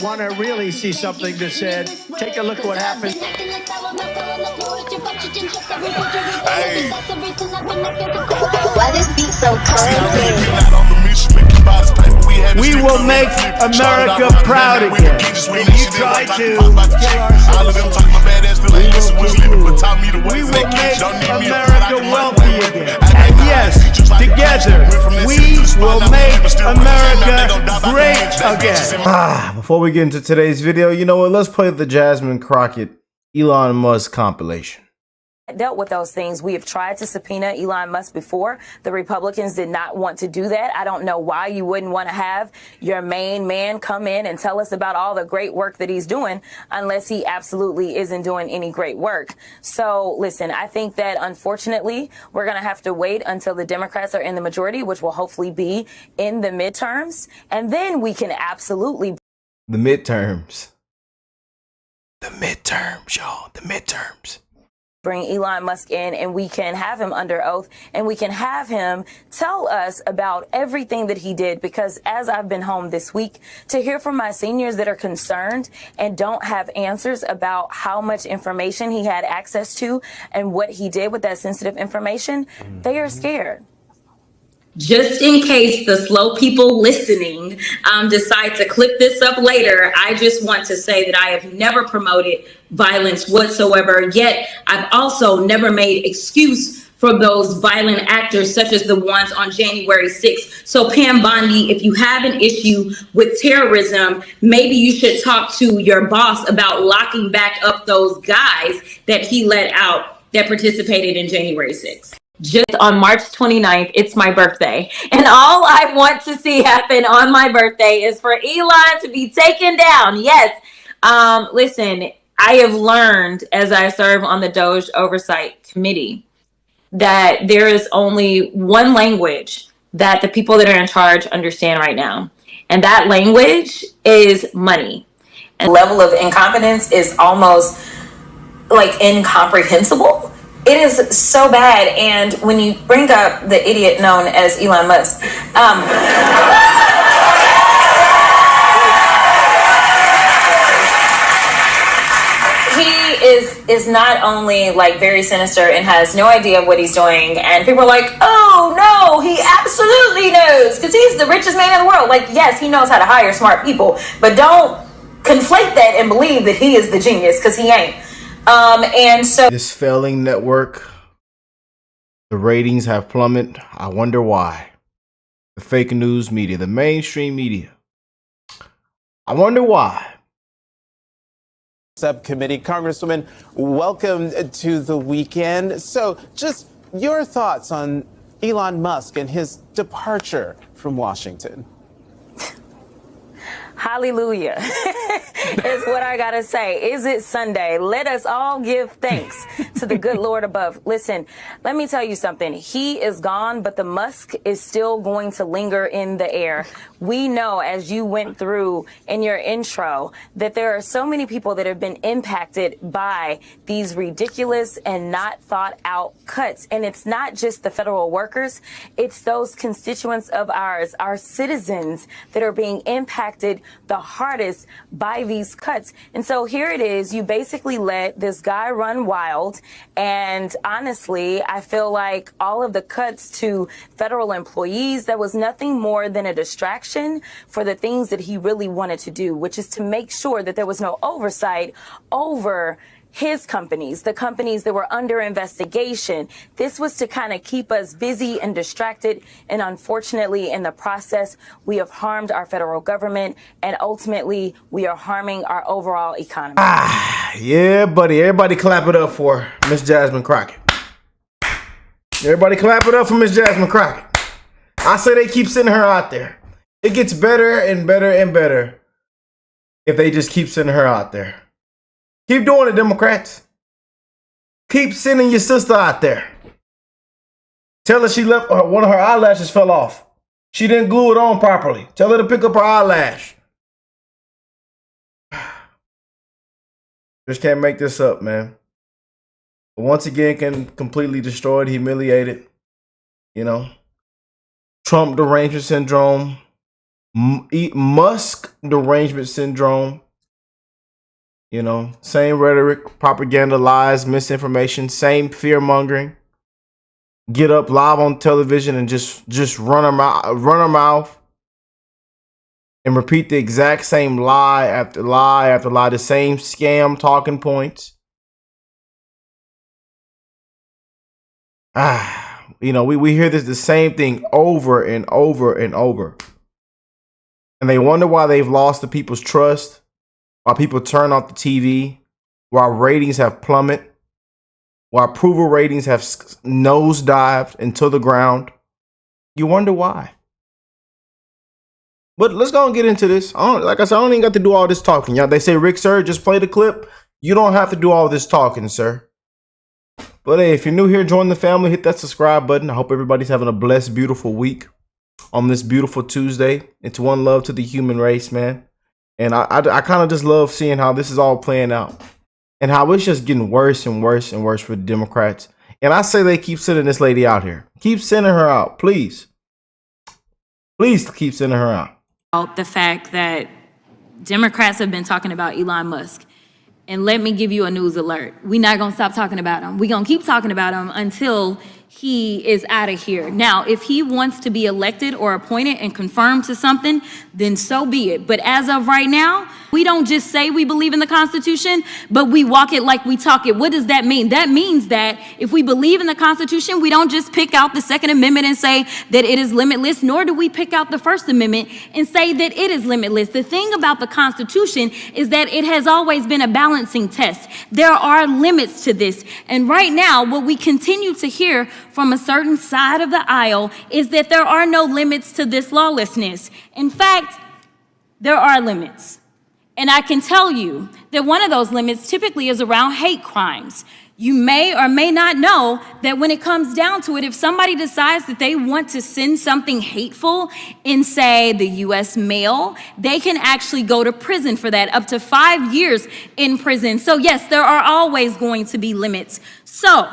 Want to really see something that said, take a look at what happened. Why this beat so crazy? We will make America proud again. And you try to kill our we will make America wealthy again. And yes, together, we will make America great again. Before we get into today's video, you know what? Let's play the Jasmine Crockett Elon Musk compilation. Dealt with those things. We have tried to subpoena Elon Musk before. The Republicans did not want to do that. I don't know why you wouldn't want to have your main man come in and tell us about all the great work that he's doing unless he absolutely isn't doing any great work. So listen, I think that unfortunately we're going to have to wait until the Democrats are in the majority, which will hopefully be in the midterms. And then we can absolutely. The midterms. The midterms, y'all. The midterms. Bring Elon Musk in and we can have him under oath and we can have him tell us about everything that he did, because as I've been home this week to hear from my seniors that are concerned and don't have answers about how much information he had access to and what he did with that sensitive information, they are scared. Just in case the slow people listening decide to clip this up later, I just want to say that I have never promoted violence whatsoever, yet I've also never made excuse for those violent actors such as the ones on January 6th. So Pam Bondi, if you have an issue with terrorism, maybe you should talk to your boss about locking back up those guys that he let out that participated in January 6th. Just on March 29th, it's my birthday. And all I want to see happen on my birthday is for Elon to be taken down. Yes. Listen, I have learned as I serve on the Doge Oversight Committee that there is only one language that the people that are in charge understand right now. And that language is money. And the level of incompetence is almost like incomprehensible. It is so bad. And when you bring up the idiot known as Elon Musk, he is not only like very sinister and has no idea what he's doing, and people are like, oh no, he absolutely knows because he's the richest man in the world. Like, yes, he knows how to hire smart people, but don't conflate that and believe that he is the genius, because he ain't. And so this failing network, the ratings have plummeted. I wonder why. The fake news media, the mainstream media. I wonder why. Subcommittee. Congresswoman, welcome to the weekend. So just your thoughts on Elon Musk and his departure from Washington. Hallelujah is what I gotta say. Is it Sunday? Let us all give thanks to the good Lord above. Listen, let me tell you something. He is gone, but the Musk is still going to linger in the air. We know, as you went through in your intro, that there are so many people that have been impacted by these ridiculous and not thought out cuts. And it's not just the federal workers. It's those constituents of ours, our citizens, that are being impacted the hardest by these cuts. And so here it is. You basically let this guy run wild. And honestly, I feel like all of the cuts to federal employees, that was nothing more than a distraction for the things that he really wanted to do, which is to make sure that there was no oversight over his companies, the companies that were under investigation. This was to kind of keep us busy and distracted. And unfortunately, in the process, we have harmed our federal government, and ultimately we are harming our overall economy. Yeah, buddy. Everybody clap it up for Miss Jasmine Crockett. Everybody clap it up for Miss Jasmine Crockett. I say they keep sending her out there. It gets better and better and better if they just keep sending her out there. Keep doing it, Democrats. Keep sending your sister out there. Tell her she left, one of her eyelashes fell off. She didn't glue it on properly. Tell her to pick up her eyelash. Just can't make this up, man. Once again, completely destroyed, humiliated. You know, Trump derangement syndrome. Musk derangement syndrome. You know, same rhetoric, propaganda, lies, misinformation, same fear mongering. Get up live on television and just run her mouth and repeat the exact same lie after lie after lie, the same scam talking points. You know, we hear the same thing over and over and over. And they wonder why they've lost the people's trust, why people turn off the TV, why ratings have plummeted, why approval ratings have nosedived into the ground. You wonder why. But let's go and get into this. Like I said, I don't even got to do all this talking. Y'all, they say, Rick, sir, just play the clip. You don't have to do all this talking, sir. But hey, if you're new here, join the family. Hit that subscribe button. I hope everybody's having a blessed, beautiful week on this beautiful Tuesday. It's one love to the human race, man. And I kind of just love seeing how this is all playing out and how it's just getting worse and worse and worse for the Democrats. And I say they keep sending this lady out here. Keep sending her out, please. Please keep sending her out. The fact that Democrats have been talking about Elon Musk. And let me give you a news alert. We're not going to stop talking about him. We're going to keep talking about him until he is out of here. Now, if he wants to be elected or appointed and confirmed to something, then so be it. But as of right now, we don't just say we believe in the Constitution, but we walk it like we talk it. What does that mean? That means that if we believe in the Constitution, we don't just pick out the Second Amendment and say that it is limitless, nor do we pick out the First Amendment and say that it is limitless. The thing about the Constitution is that it has always been a balancing test. There are limits to this. And right now, what we continue to hear from a certain side of the aisle is that there are no limits to this lawlessness. In fact, there are limits. And I can tell you that one of those limits typically is around hate crimes. You may or may not know that when it comes down to it, if somebody decides that they want to send something hateful in, say, the U.S. mail, they can actually go to prison for that, up to 5 years in prison. So yes, there are always going to be limits. So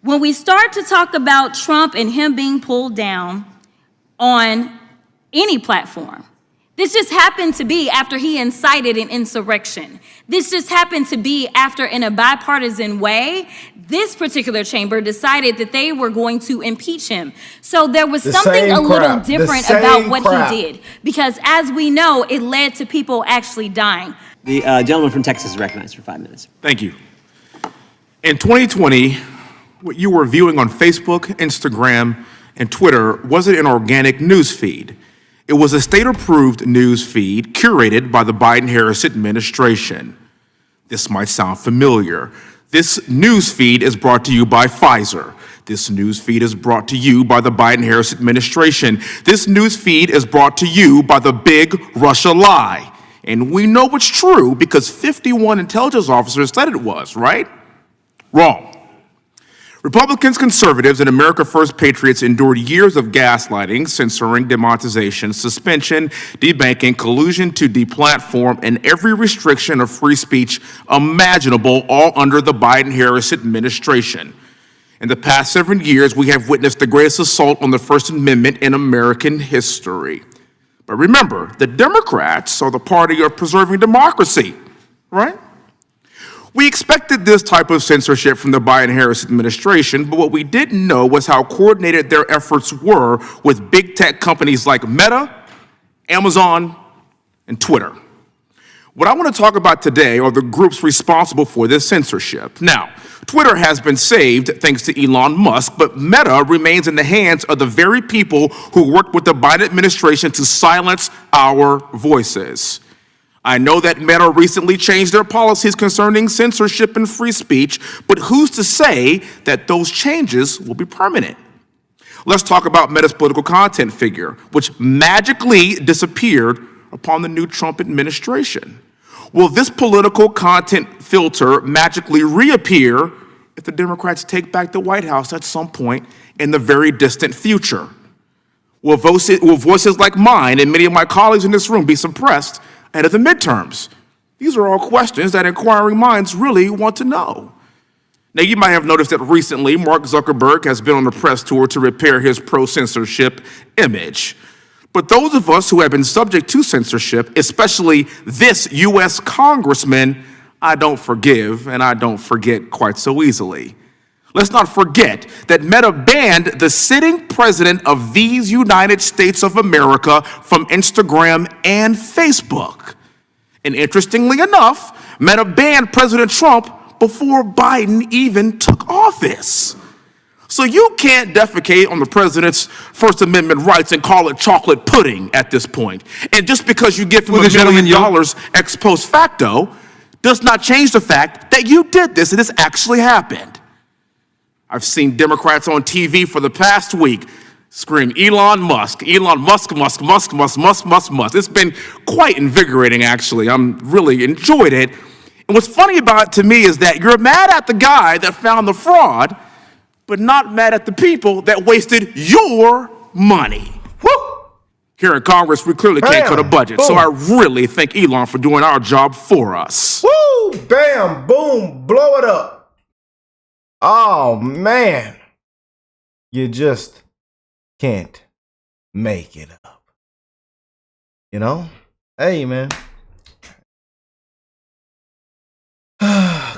when we start to talk about Trump and him being pulled down on any platform, this just happened to be after he incited an insurrection. This just happened to be after, in a bipartisan way, this particular chamber decided that they were going to impeach him. So there was something a little different about what he did, because as we know, it led to people actually dying. The gentleman from Texas is recognized for 5 minutes. Thank you. In 2020, what you were viewing on Facebook, Instagram, and Twitter wasn't an organic news feed. It was a state-approved news feed curated by the Biden-Harris administration. This might sound familiar. This news feed is brought to you by Pfizer. This news feed is brought to you by the Biden-Harris administration. This news feed is brought to you by the big Russia lie. And we know it's true because 51 intelligence officers said it was, right? Wrong. Republicans, conservatives, and America First patriots endured years of gaslighting, censoring, demonetization, suspension, debanking, collusion to deplatform, and every restriction of free speech imaginable, all under the Biden-Harris administration. In the past 7 years, we have witnessed the greatest assault on the First Amendment in American history. But remember, the Democrats are the party of preserving democracy, right? We expected this type of censorship from the Biden-Harris administration, but what we didn't know was how coordinated their efforts were with big tech companies like Meta, Amazon, and Twitter. What I want to talk about today are the groups responsible for this censorship. Now, Twitter has been saved thanks to Elon Musk, but Meta remains in the hands of the very people who worked with the Biden administration to silence our voices. I know that Meta recently changed their policies concerning censorship and free speech, but who's to say that those changes will be permanent? Let's talk about Meta's political content figure, which magically disappeared upon the new Trump administration. Will this political content filter magically reappear if the Democrats take back the White House at some point in the very distant future? Will voices like mine and many of my colleagues in this room be suppressed ahead of the midterms? These are all questions that inquiring minds really want to know. Now, you might have noticed that recently Mark Zuckerberg has been on a press tour to repair his pro-censorship image. But those of us who have been subject to censorship, especially this U.S. congressman, I don't forgive and I don't forget quite so easily. Let's not forget that Meta banned the sitting president of these United States of America from Instagram and Facebook. And interestingly enough, Meta banned President Trump before Biden even took office. So you can't defecate on the president's First Amendment rights and call it chocolate pudding at this point. And just because you give him $1 million ex post facto does not change the fact that you did this and this actually happened. I've seen Democrats on TV for the past week scream, Elon Musk, Musk. It's been quite invigorating, actually. I'm really enjoyed it. And what's funny about it to me is that you're mad at the guy that found the fraud, but not mad at the people that wasted your money. Woo! Here in Congress, we clearly can't cut a budget, so I really thank Elon for doing our job for us. Woo! Bam! Boom! Blow it up. Oh, man. You just can't make it up. You know? Hey, man.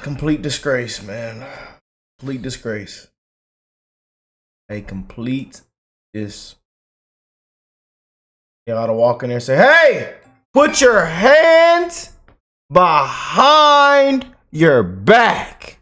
Complete disgrace, man. Complete disgrace. A complete disgrace. You gotta walk in there and say, hey, put your hands behind your back.